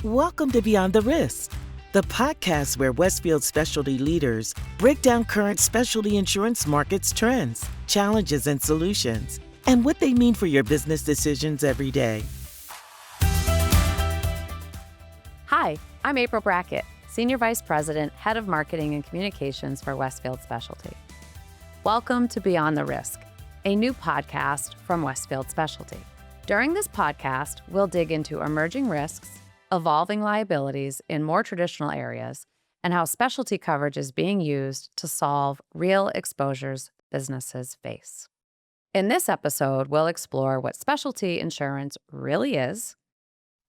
Welcome to Beyond the Risk, the podcast where Westfield Specialty leaders break down current specialty insurance markets trends, challenges, and solutions, and what they mean for your business decisions every day. Hi, I'm April Brackett, Senior Vice President, Head of Marketing and Communications for Westfield Specialty. Welcome to Beyond the Risk, a new podcast from Westfield Specialty. During this podcast, we'll dig into emerging risks, evolving liabilities in more traditional areas, and how specialty coverage is being used to solve real exposures businesses face. In this episode, we'll explore what specialty insurance really is,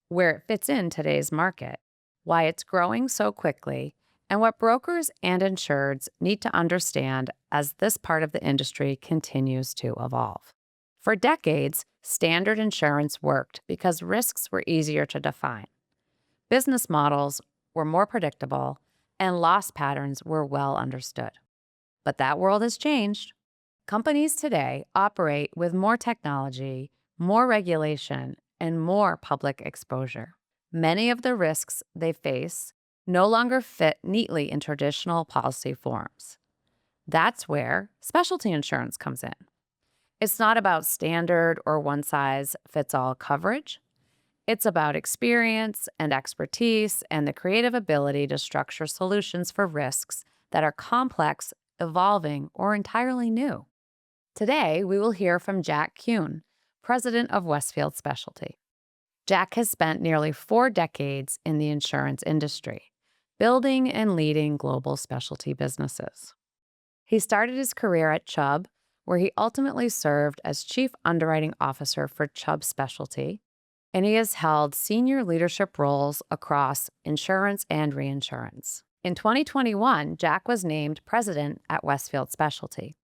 where it fits in today's market, why it's growing so quickly, and what brokers and insureds need to understand as this part of the industry continues to evolve. For decades, standard insurance worked because risks were easier to define. Business models were more predictable, and loss patterns were well understood. But that world has changed. Companies today operate with more technology, more regulation, and more public exposure. Many of the risks they face no longer fit neatly in traditional policy forms. That's where specialty insurance comes in. It's not about standard or one-size-fits-all coverage. It's about experience and expertise and the creative ability to structure solutions for risks that are complex, evolving, or entirely new. Today, we will hear from Jack Kuhn, President of Westfield Specialty. Jack has spent nearly 4 decades in the insurance industry, building and leading global specialty businesses. He started his career at Chubb, where he ultimately served as Chief Underwriting Officer for Chubb Specialty, and he has held senior leadership roles across insurance and reinsurance. In 2021, Jack was named president at Westfield Specialty,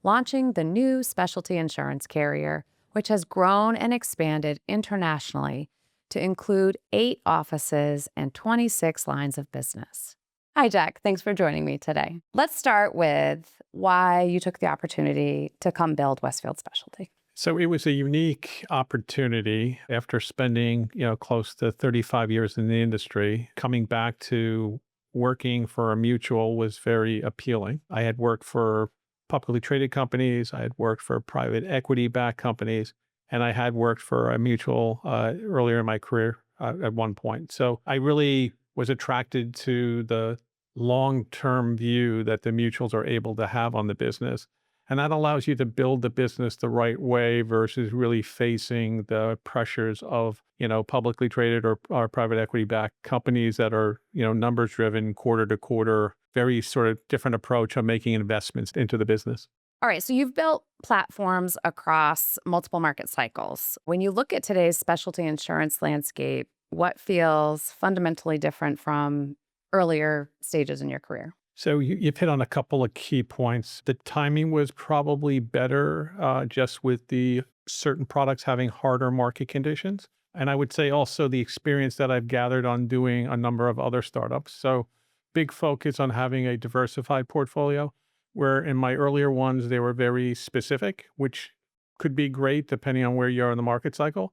launching the new specialty insurance carrier, which has grown and expanded internationally to include 8 offices and 26 lines of business. Hi, Jack. Thanks for joining me today. Let's start with why you took the opportunity to come build Westfield Specialty. So it was a unique opportunity after spending, close to 35 years in the industry. Coming back to working for a mutual was very appealing. I had worked for publicly traded companies. I had worked for private equity-backed companies, and I had worked for a mutual earlier in my career at one point. So I really was attracted to the long-term view that the mutuals are able to have on the business. And that allows you to build the business the right way versus really facing the pressures of, publicly traded or private equity backed companies that are, numbers driven quarter to quarter, very sort of different approach on making investments into the business. All right, so you've built platforms across multiple market cycles. When you look at today's specialty insurance landscape, what feels fundamentally different from earlier stages in your career? So you've hit on a couple of key points. The timing was probably better just with the certain products having harder market conditions. And I would say also the experience that I've gathered on doing a number of other startups. So big focus on having a diversified portfolio, where in my earlier ones, they were very specific, which could be great depending on where you are in the market cycle.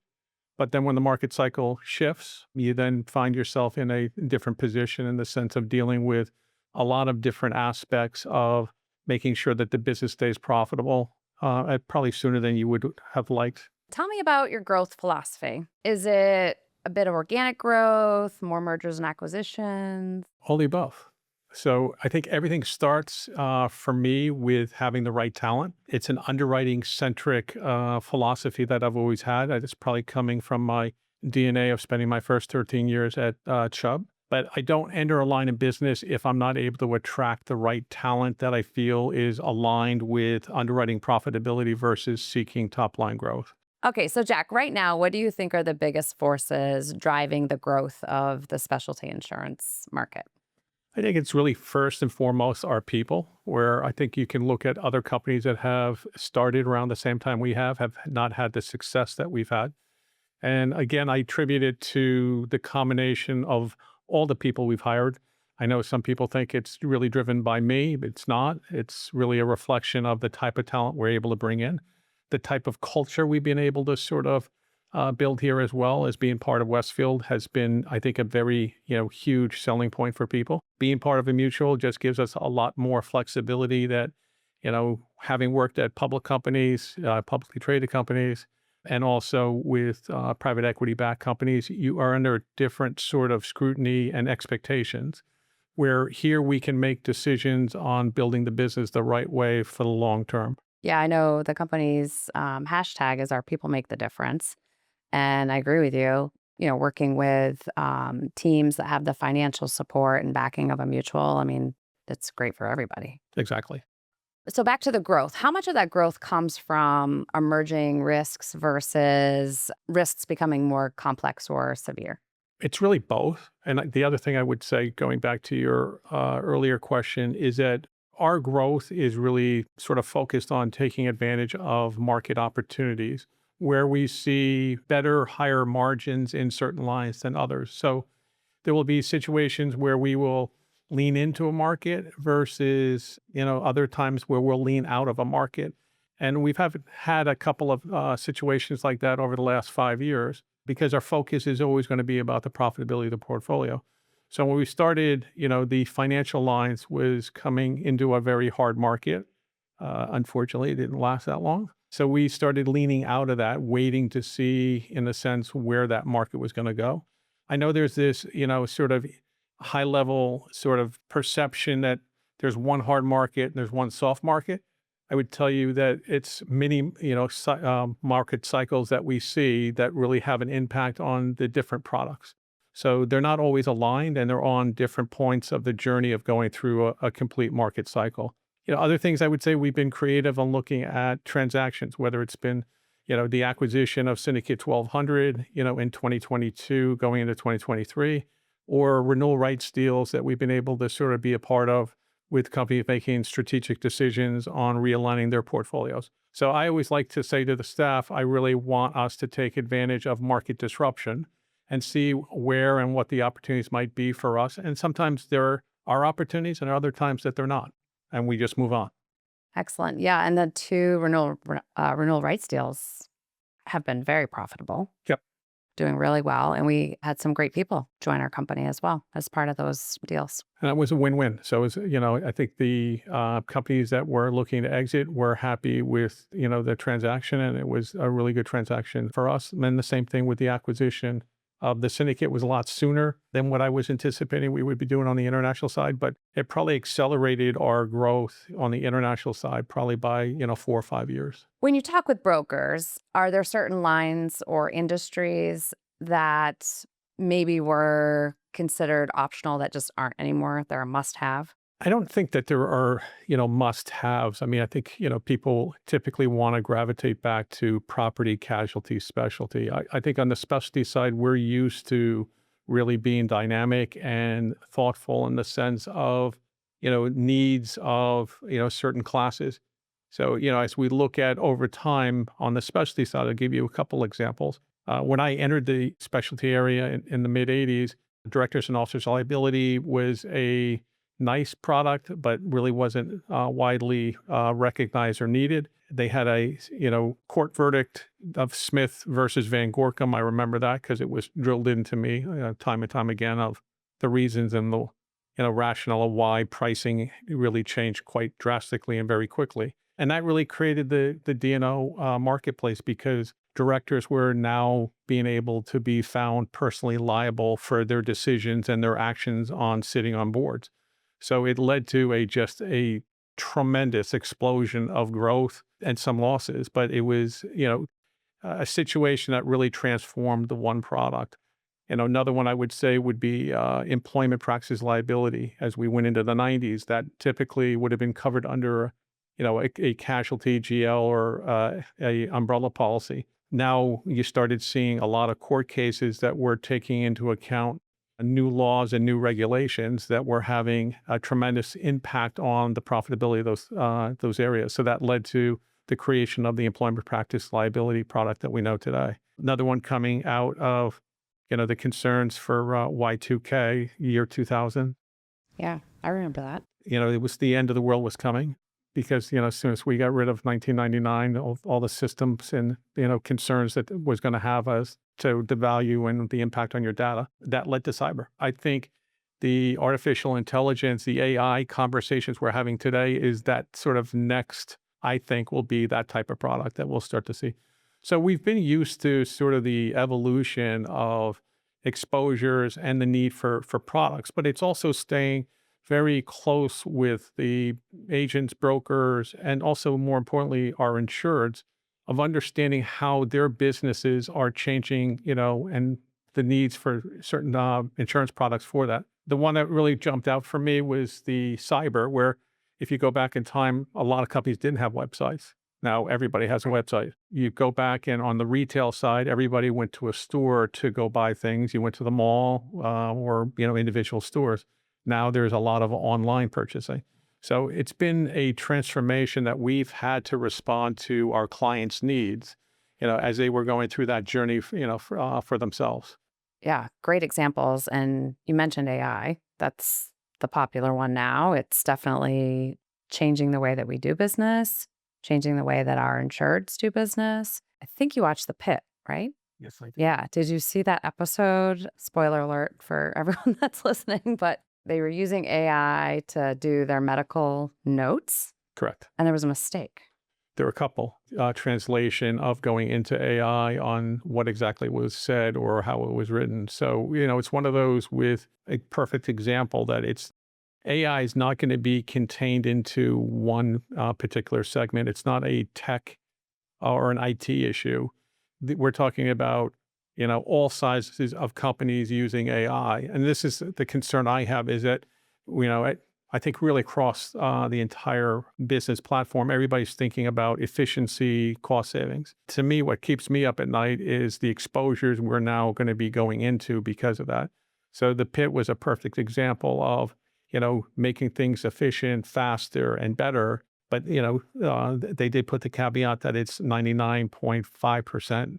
But then when the market cycle shifts, you then find yourself in a different position in the sense of dealing with a lot of different aspects of making sure that the business stays profitable, probably sooner than you would have liked. Tell me about your growth philosophy. Is it a bit of organic growth, more mergers and acquisitions? All the above. So I think everything starts for me with having the right talent. It's an underwriting-centric philosophy that I've always had. It's probably coming from my DNA of spending my first 13 years at Chubb. But I don't enter a line of business if I'm not able to attract the right talent that I feel is aligned with underwriting profitability versus seeking top-line growth. Okay, so Jack, right now, what do you think are the biggest forces driving the growth of the specialty insurance market? I think it's really first and foremost our people, where I think you can look at other companies that have started around the same time we have not had the success that we've had. And again, I attribute it to the combination of all the people we've hired. I know some people think it's really driven by me, but it's not. It's really a reflection of the type of talent we're able to bring in, the type of culture we've been able to sort of build here as well as being part of Westfield has been, I think, a very, huge selling point for people. Being part of a mutual just gives us a lot more flexibility that, having worked at public companies, publicly traded companies, and also with private equity backed companies, you are under different sort of scrutiny and expectations. Where here we can make decisions on building the business the right way for the long term. Yeah, I know the company's hashtag is our people make the difference. And I agree with you. Working with teams that have the financial support and backing of a mutual, I mean, that's great for everybody. Exactly. So back to the growth. How much of that growth comes from emerging risks versus risks becoming more complex or severe? It's really both. And the other thing I would say, going back to your earlier question, is that our growth is really sort of focused on taking advantage of market opportunities where we see better, higher margins in certain lines than others. So there will be situations where we will lean into a market versus, other times where we'll lean out of a market. And we've had a couple of situations like that over the last 5 years because our focus is always going to be about the profitability of the portfolio. So when we started, the financial lines was coming into a very hard market. Unfortunately, it didn't last that long. So we started leaning out of that, waiting to see, in a sense, where that market was going to go. I know there's this, sort of high level sort of perception that there's one hard market and there's one soft market. I would tell you that it's many, market cycles that we see that really have an impact on the different products. So they're not always aligned and they're on different points of the journey of going through a complete market cycle. Other things I would say we've been creative on looking at transactions, whether it's been, the acquisition of Syndicate 1200, in 2022 going into 2023, or renewal rights deals that we've been able to sort of be a part of with companies making strategic decisions on realigning their portfolios. So I always like to say to the staff, I really want us to take advantage of market disruption and see where and what the opportunities might be for us. And sometimes there are opportunities and other times that they're not, and we just move on. Excellent. Yeah, and the two renewal rights deals have been very profitable, Yep. doing really well, and we had some great people join our company as well as part of those deals. And that was a win-win. So it was, I think the companies that were looking to exit were happy with, the transaction, and it was a really good transaction for us. And then the same thing with the acquisition of the syndicate was a lot sooner than what I was anticipating we would be doing on the international side, but it probably accelerated our growth on the international side probably by, 4 or 5 years. When you talk with brokers, are there certain lines or industries that maybe were considered optional that just aren't anymore? They're a must-have? I don't think that there are, must-haves. I mean, I think, people typically want to gravitate back to property, casualty, specialty. I think on the specialty side, we're used to really being dynamic and thoughtful in the sense of, needs of, certain classes. So, as we look at over time on the specialty side, I'll give you a couple examples. When I entered the specialty area in the mid 80s, directors and officers liability was a nice product, but really wasn't widely recognized or needed. They had a, court verdict of Smith versus Van Gorkum. I remember that because it was drilled into me time and time again of the reasons and the, rationale of why pricing really changed quite drastically and very quickly. And that really created the D&O marketplace because directors were now being able to be found personally liable for their decisions and their actions on sitting on boards. So it led to just a tremendous explosion of growth and some losses, but it was, a situation that really transformed the one product. Another one I would say would be employment practices liability. As we went into the 90s, that typically would have been covered under, a casualty GL or a umbrella policy. Now you started seeing a lot of court cases that were taking into account new laws and new regulations that were having a tremendous impact on the profitability of those areas. So that led to the creation of the employment practice liability product that we know today. Another one coming out of, the concerns for Y2K, year 2000. Yeah, I remember that. It was the end of the world was coming. because, as soon as we got rid of 1999, all the systems and, concerns that was going to have us to the value and the impact on your data, that led to cyber. I think the artificial intelligence, the AI conversations we're having today is that sort of next, I think, will be that type of product that we'll start to see. So we've been used to sort of the evolution of exposures and the need for products, but it's also staying very close with the agents, brokers, and also more importantly, our insureds of understanding how their businesses are changing, and the needs for certain insurance products for that. The one that really jumped out for me was the cyber, where if you go back in time, a lot of companies didn't have websites. Now everybody has a website. You go back and on the retail side, everybody went to a store to go buy things. You went to the mall or, individual stores. Now there's a lot of online purchasing. So it's been a transformation that we've had to respond to our clients' needs, as they were going through that journey, for themselves. Yeah, great examples. And you mentioned AI. That's the popular one now. It's definitely changing the way that we do business, changing the way that our insureds do business. I think you watched The Pit, right? Yes, I did. Yeah. Did you see that episode? Spoiler alert for everyone that's listening, but they were using AI to do their medical notes, Correct. and there was a mistake. There were a couple translation of going into AI on what exactly was said or how it was written. So, it's one of those with a perfect example that AI is not going to be contained into one particular segment. It's not a tech or an IT issue. We're talking about, all sizes of companies using AI. And this is the concern I have is that, I think really across the entire business platform, everybody's thinking about efficiency, cost savings. To me, what keeps me up at night is the exposures we're now going to be going into because of that. So The Pit was a perfect example of, making things efficient, faster, and better. But, they did put the caveat that it's 99.5%,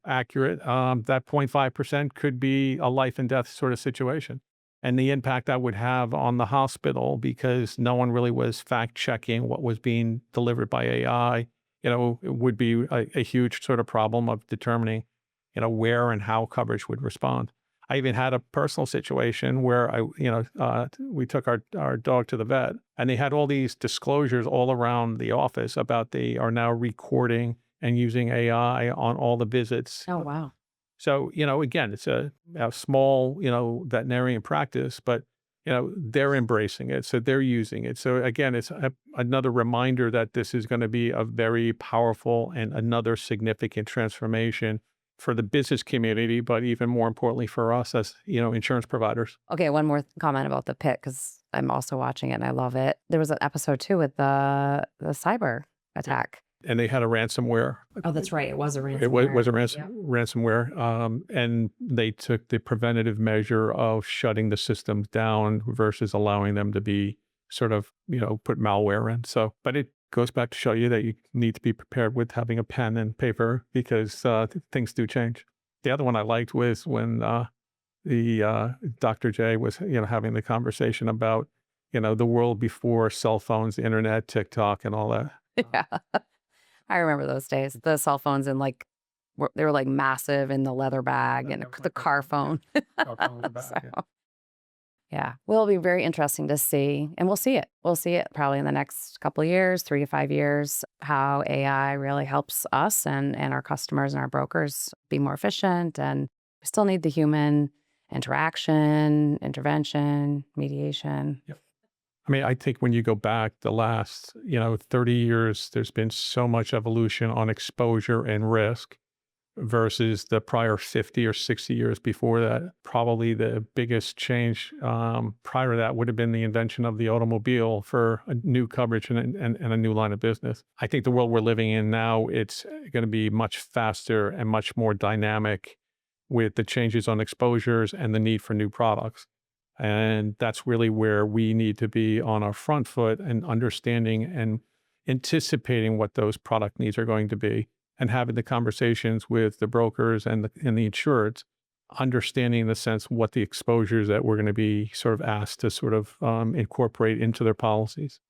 accurate. That 0.5% could be a life and death sort of situation. And the impact that would have on the hospital because no one really was fact checking what was being delivered by AI, it would be a huge sort of problem of determining, where and how coverage would respond. I even had a personal situation where we took our dog to the vet and they had all these disclosures all around the office about they are now recording and using AI on all the visits. Oh, wow. So, again, it's a small, veterinarian practice, but, they're embracing it. So they're using it. So again, it's another reminder that this is going to be a very powerful and another significant transformation for the business community, but even more importantly for us as, insurance providers. Okay, one more comment about The Pit, because I'm also watching it and I love it. There was an episode too with the cyber attack. And they had a ransomware. Oh, that's right. It was a ransomware. It was a ransomware. And they took the preventative measure of shutting the systems down versus allowing them to be sort of, put malware in. So, but it goes back to show you that you need to be prepared with having a pen and paper because things do change. The other one I liked was when the Dr. J was, having the conversation about, the world before cell phones, the internet, TikTok, and all that. Yeah. I remember those days. The cell phones and they were like massive in the leather bag and the car phone. Yeah, well, it'll be very interesting to see, and we'll see it. We'll see it probably in the next couple of years, 3 to 5 years, how AI really helps us and our customers and our brokers be more efficient. And we still need the human interaction, intervention, mediation. Yep. I mean, I think when you go back the last, 30 years, there's been so much evolution on exposure and risk versus the prior 50 or 60 years before that. Probably the biggest change prior to that would have been the invention of the automobile for a new coverage and a new line of business. I think the world we're living in now, it's going to be much faster and much more dynamic with the changes on exposures and the need for new products. And that's really where we need to be on our front foot and understanding and anticipating what those product needs are going to be and having the conversations with the brokers and the insureds, understanding in the sense what the exposures that we're going to be sort of asked to sort of incorporate into their policies.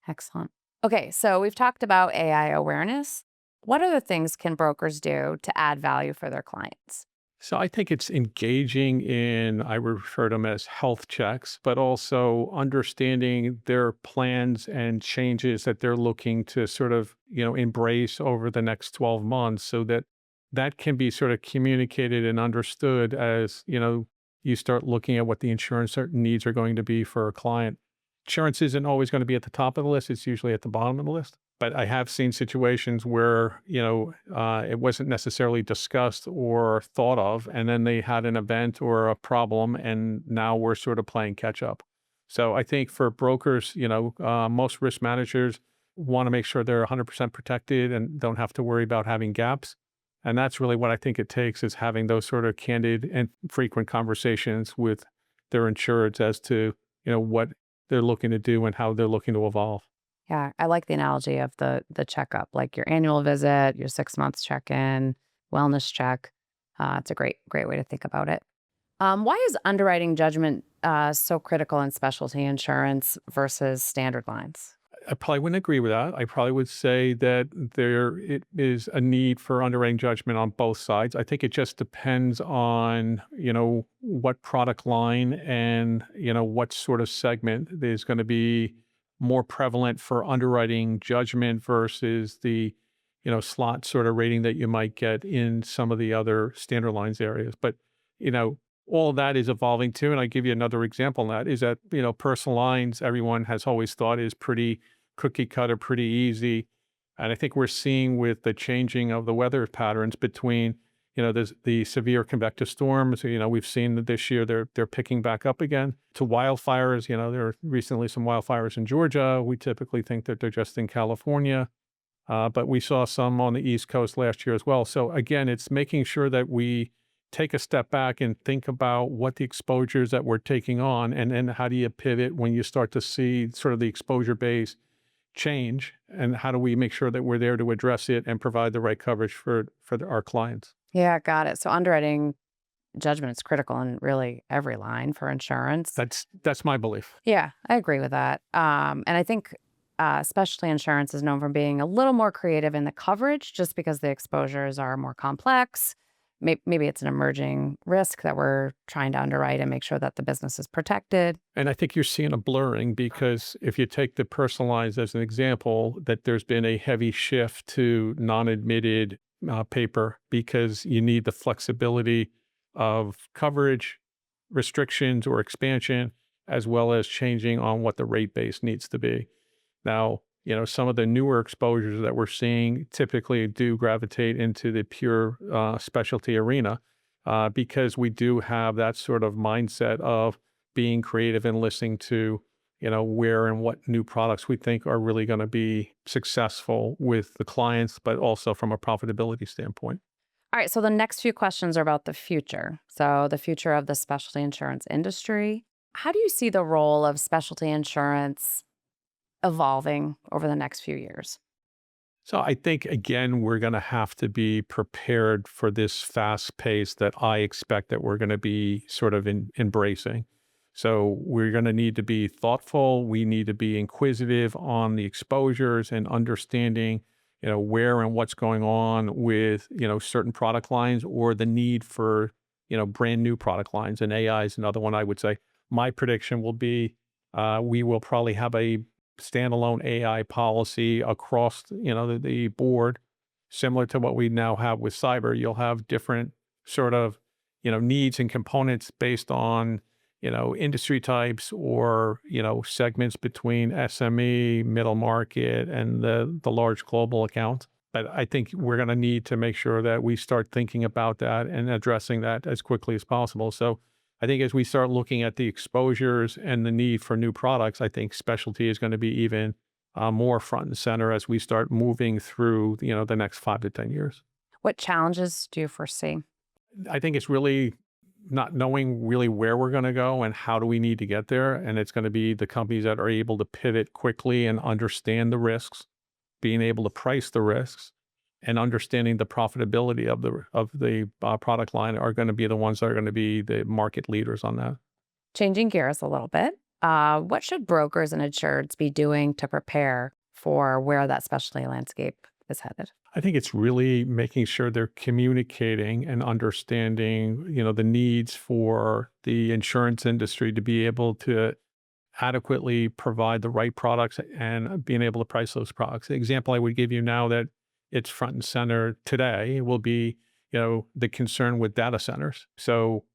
Excellent. Okay, so we've talked about AI awareness. What other things can brokers do to add value for their clients? So I think it's engaging in, I refer to them as health checks, but also understanding their plans and changes that they're looking to sort of, embrace over the next 12 months so that that can be sort of communicated and understood as, you start looking at what the insurance needs are going to be for a client. Insurance isn't always going to be at the top of the list. It's usually at the bottom of the list. But I have seen situations where, it wasn't necessarily discussed or thought of, and then they had an event or a problem, and now we're sort of playing catch up. So I think for brokers, most risk managers want to make sure they're 100% protected and don't have to worry about having gaps. And that's really what I think it takes is having those sort of candid and frequent conversations with their insureds as to, what they're looking to do and how they're looking to evolve. Yeah, I like the analogy of the checkup, like your annual visit, your 6 months check-in, wellness check. It's a great way to think about it. Why is underwriting judgment so critical in specialty insurance versus standard lines? I probably wouldn't agree with that. I probably would say that there it is a need for underwriting judgment on both sides. I think it just depends on, what product line and, what sort of segment is going to be more prevalent for underwriting judgment versus the, slot sort of rating that you might get in some of the other standard lines areas. But, you know, all of that is evolving too. And I give you another example on that is that, personal lines, everyone has always thought is pretty cookie cutter, pretty easy. And I think we're seeing with the changing of the weather patterns between, the severe convective storms, we've seen that this year they're picking back up again to wildfires. There are recently some wildfires in Georgia. We typically think that they're just in California. But we saw some on the East Coast last year as well. So again, it's making sure that we take a step back and think about what the exposures that we're taking on, and then how do you pivot when you start to see sort of the exposure base change, and how do we make sure that we're there to address it and provide the right coverage for our clients. Yeah, got it. So underwriting judgment is critical in really every line for insurance. That's my belief. Yeah, I agree with that. And I think specialty insurance is known for being a little more creative in the coverage just because the exposures are more complex. Maybe it's an emerging risk that we're trying to underwrite and make sure that the business is protected. And I think you're seeing a blurring because if you take the personalized as an example, that there's been a heavy shift to non-admitted paper because you need the flexibility of coverage, restrictions or expansion, as well as changing on what the rate base needs to be. Now, some of the newer exposures that we're seeing typically do gravitate into the pure specialty arena because we do have that sort of mindset of being creative and listening to, where and what new products we think are really going to be successful with the clients, but also from a profitability standpoint. All right, so the next few questions are about the future. So the future of the specialty insurance industry. How do you see the role of specialty insurance evolving over the next few years? So I think, again, we're going to have to be prepared for this fast pace that I expect that we're going to be sort of embracing. So we're going to need to be thoughtful. We need to be inquisitive on the exposures and understanding, where and what's going on with, certain product lines or the need for, brand new product lines. And AI is another one I would say. My prediction will be we will probably have a standalone AI policy across, the board, similar to what we now have with cyber. You'll have different sort of, needs and components based on, industry types or, segments between SME, middle market, and the large global account. But I think we're going to need to make sure that we start thinking about that and addressing that as quickly as possible. So I think as we start looking at the exposures and the need for new products, I think specialty is going to be even more front and center as we start moving through, the next 5 to 10 years. What challenges do you foresee? I think it's really not knowing really where we're going to go and how do we need to get there. And it's going to be the companies that are able to pivot quickly and understand the risks, being able to price the risks, and understanding the profitability of the product line are going to be the ones that are going to be the market leaders on that. Changing gears a little bit. What should brokers and insureds be doing to prepare for where that specialty landscape is headed? I think it's really making sure they're communicating and understanding, the needs for the insurance industry to be able to adequately provide the right products and being able to price those products. The example I would give you now that it's front and center today will be, the concern with data centers. So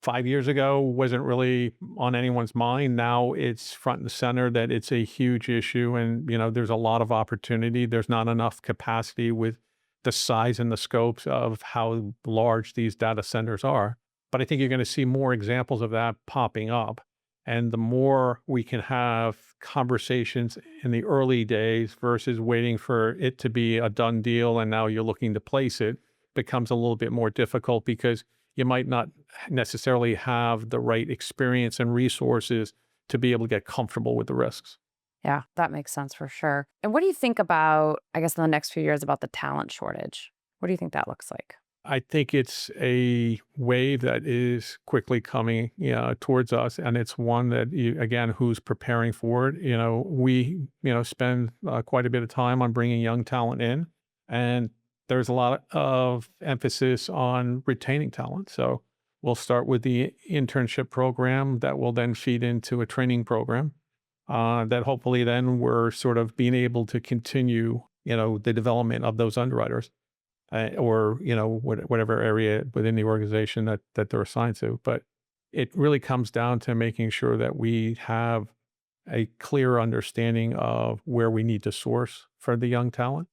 5 years ago wasn't really on anyone's mind. Now it's front and center that it's a huge issue and, there's a lot of opportunity. There's not enough capacity with the size and the scopes of how large these data centers are. But I think you're going to see more examples of that popping up. And the more we can have conversations in the early days versus waiting for it to be a done deal and now you're looking to place it becomes a little bit more difficult because you might not necessarily have the right experience and resources to be able to get comfortable with the risks. Yeah, that makes sense for sure. And what do you think about, I guess, in the next few years about the talent shortage? What do you think that looks like? I think it's a wave that is quickly coming, towards us, and it's one that again, who's preparing for it. We, spend quite a bit of time on bringing young talent in, and there's a lot of emphasis on retaining talent. So we'll start with the internship program that will then feed into a training program that hopefully then we're sort of being able to continue, the development of those underwriters or, whatever area within the organization that they're assigned to. But it really comes down to making sure that we have a clear understanding of where we need to source for the young talent.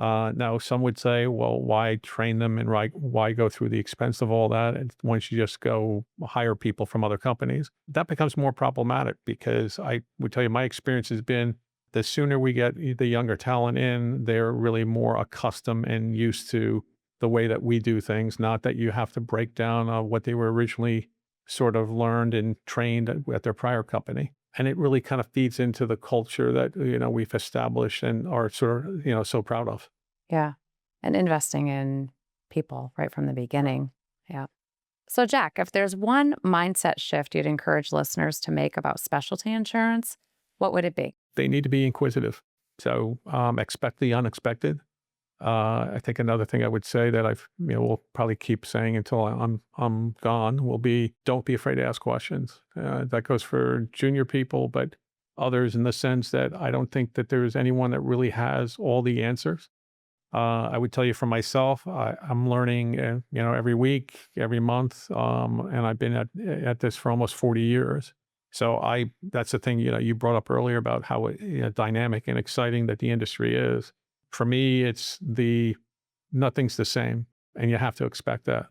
Now, some would say, well, why train them and why go through the expense of all that? And once you just go hire people from other companies, that becomes more problematic because I would tell you my experience has been the sooner we get the younger talent in, they're really more accustomed and used to the way that we do things, not that you have to break down what they were originally sort of learned and trained at their prior company. And it really kind of feeds into the culture that, we've established and are sort of, so proud of. Yeah. And investing in people right from the beginning. Yeah. So, Jack, if there's one mindset shift you'd encourage listeners to make about specialty insurance, what would it be? They need to be inquisitive. So expect the unexpected. I think another thing I would say that will probably keep saying until I'm gone will be, don't be afraid to ask questions. That goes for junior people, but others in the sense that I don't think that there's anyone that really has all the answers. I would tell you for myself, I'm learning, every week, every month, and I've been at this for almost 40 years. So that's the thing, you brought up earlier about how dynamic and exciting that the industry is. For me, it's nothing's the same, and you have to expect that.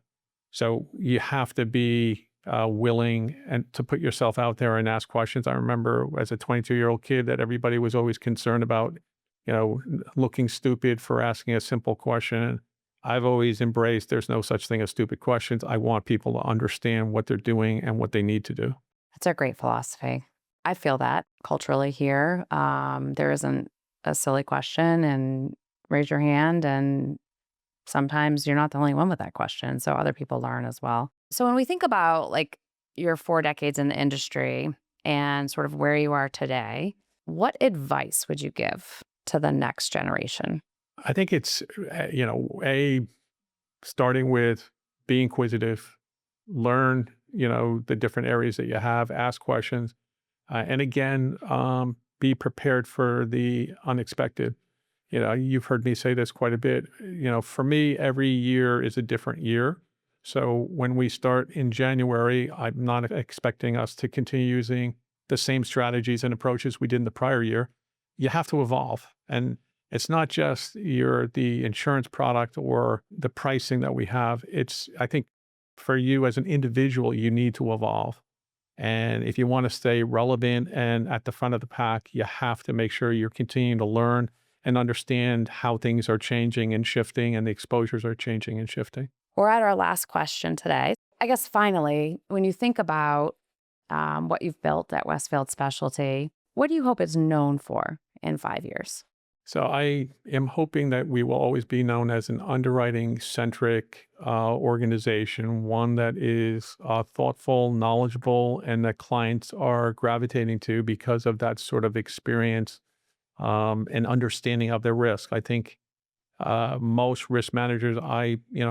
So you have to be willing and to put yourself out there and ask questions. I remember as a 22-year-old kid that everybody was always concerned about, looking stupid for asking a simple question. I've always embraced there's no such thing as stupid questions. I want people to understand what they're doing and what they need to do. That's a great philosophy. I feel that culturally here. There isn't a silly question and raise your hand. And sometimes you're not the only one with that question. So other people learn as well. So when we think about like your 4 decades in the industry and sort of where you are today, what advice would you give to the next generation? I think it's, starting with being inquisitive, learn, the different areas that you have, ask questions. And again, be prepared for the unexpected. You've heard me say this quite a bit. For me, every year is a different year. So when we start in January, I'm not expecting us to continue using the same strategies and approaches we did in the prior year. You have to evolve. And it's not just the insurance product or the pricing that we have. I think for you as an individual, you need to evolve. And if you want to stay relevant and at the front of the pack, you have to make sure you're continuing to learn and understand how things are changing and shifting and the exposures are changing and shifting. We're at our last question today. I guess finally, when you think about what you've built at Westfield Specialty, what do you hope it's known for in 5 years? So I am hoping that we will always be known as an underwriting centric organization, one that is thoughtful, knowledgeable, and that clients are gravitating to because of that sort of experience and understanding of their risk. I think most risk managers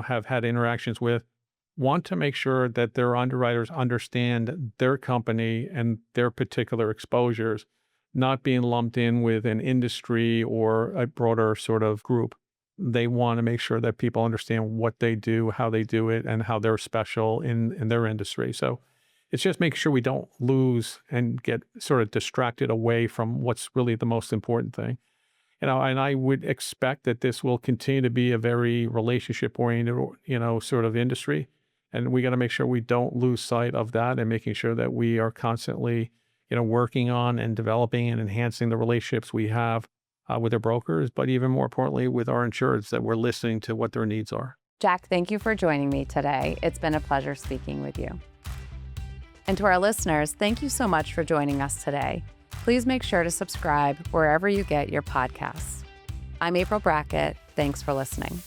have had interactions with want to make sure that their underwriters understand their company and their particular exposures, not being lumped in with an industry or a broader sort of group. They want to make sure that people understand what they do, how they do it, and how they're special in their industry. So it's just making sure we don't lose and get sort of distracted away from what's really the most important thing. And I would expect that this will continue to be a very relationship oriented, sort of industry. And we got to make sure we don't lose sight of that and making sure that we are constantly, working on and developing and enhancing the relationships we have with our brokers, but even more importantly, with our insureds, that we're listening to what their needs are. Jack, thank you for joining me today. It's been a pleasure speaking with you. And to our listeners, thank you so much for joining us today. Please make sure to subscribe wherever you get your podcasts. I'm April Brackett. Thanks for listening.